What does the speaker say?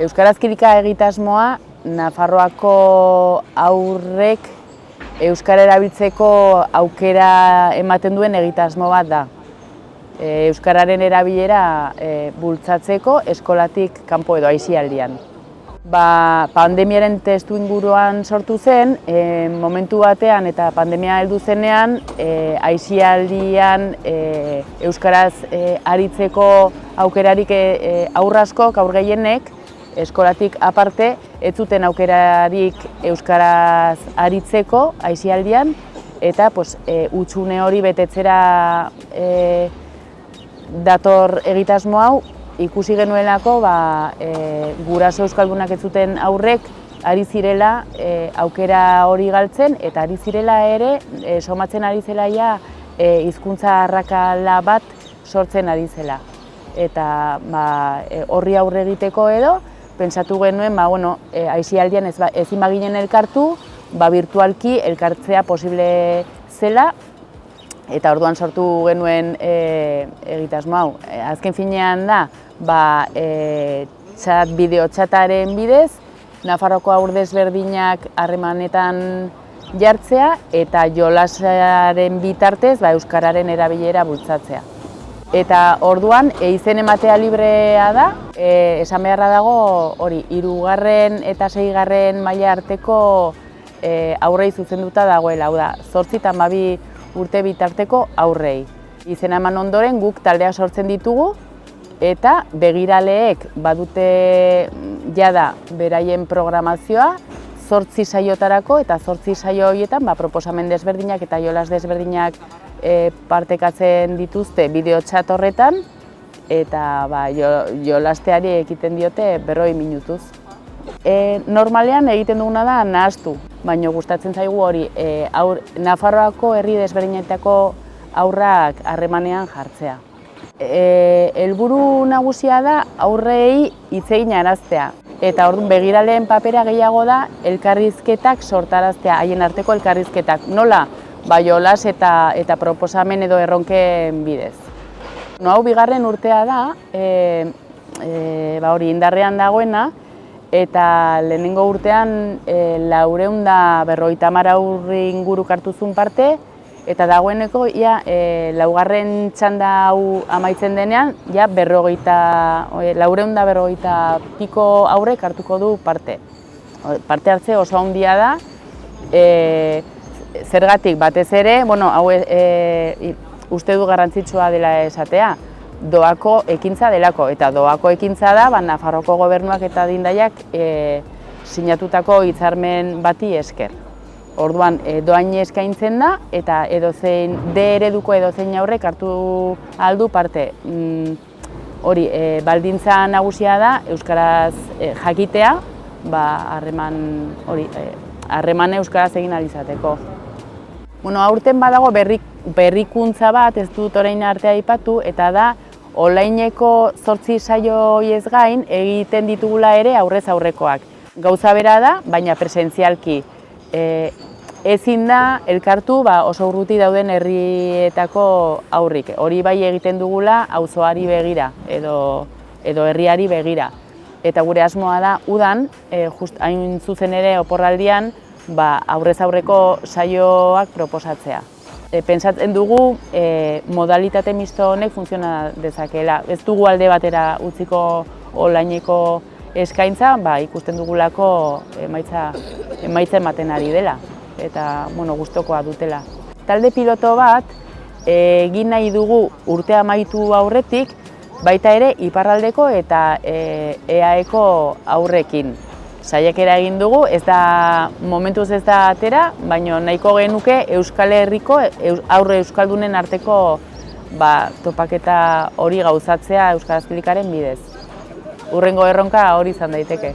Euskarazkirika egitasmoa Nafarroako haurrek euskara erabiltzeko aukera ematen duen egitasmo bat da. Euskararen erabilera bultzatzeko eskolatik kanpo edo aisialdian. Pandemiaren testuinguruan sortu zen, momentu batean eta pandemia heldu zenean, aisialdian euskaraz aritzeko aukerarik haur askok, haur gehienek, eskolatik aparte, ez zuten aukerarik euskaraz aritzeko aisialdian, eta hutsune hori betetzera dator egitasmo hau. Ikusi genuelako guraso euskaldunak ez zuten aurrek ari zirela aukera hori galtzen, eta ari zirela ere somatzen ari zela hizkuntza arrakala bat sortzen ari zela. Eta horri aurre egiteko edo, pentsatu genuen aisialdian ezin baginen elkartu, birtualki elkartzea posible zela, eta orduan sortu genuen egitasmo hau. Azken finean da, bideo-txataren bidez, Nafarroako haur desberdinak harremanetan jartzea eta jolasaren bitartez euskararen erabilera bultzatzea. Eta orduan, izen ematea librea da, esan beharra dago hori, 3. eta 6. maila arteko haurrei zuzenduta dagoela, hau da, 8 eta 12 urte bitarteko haurrei. Izena eman ondoren guk taldea sortzen ditugu, eta begiraleek badute jada beraien programazioa 8 saiotarako, eta 8 saio horietan proposamen desberdinak eta jolas desberdinak partekatzen dituzte bideo-txat horretan, eta jolasteari ekiten diote 40 minutuz. Normalean egiten duguna da nahastu, baina gustatzen zaigu hori Nafarroako herri desberdinetako haurrak harremanean jartzea. Helburu nagusia da aurrei hitz egin araztea, eta orduan begiraleen papera gehiago da elkarrizketak sortaraztea, haien arteko elkarrizketak. Nola? Jolas eta proposamen edo erronken bidez. Hau 2. urtea da, hori indarrean dagoena, eta lehenengo urtean 450 haur inguru hartu zuen parte, eta dagoeneko 4. txanda hau amaitzen denean, 450 piko haurrek hartuko du parte. Parte hartze oso handia da, zergatik batez ere, uste du garrantzitsua dela esatea, doako ekintza delako, eta doako ekintza da Nafarroako gobernuak eta adindaiak sinatutako hitzarmen bati esker. Orduan, doain eskaintzen da, eta ereduko edozein haurrek hartu aldu parte. Hori, baldintza nagusia da, euskaraz jakitea, harreman euskaraz egin ahal izateko. Aurten badago berrikuntza bat, ez dut orain artea aipatu, eta da onlineko 8 saio horiez gain egiten ditugula ere aurrez aurrekoak. Gauza bera da, baina presentzialki. Ezin da elkartu oso urruti dauden herrietako aurrik. Hori bai egiten dugula auzoari begira edo herriari begira. Eta gure asmoa da udan, hain zuzen ere oporraldian, aurrez aurreko saioak proposatzea. Pentsatzen dugu modalitate misto honek funtziona dezakeela. Ez dugu alde batera utziko onlineko eskaintza, ikusten dugulako emaitza ematen ari dela, eta gustukoa dutela. Talde piloto bat egin nahi dugu urtea amaitu aurretik, baita ere iparraldeko eta EAEko aurrekin. Saiakera egin dugu, momentuz ez da atera, baina nahiko genuke Euskal Herriko aurre euskaldunen arteko topaketa hori gauzatzea euskarazkirikaren bidez. Hurrengo erronka hori izan daiteke.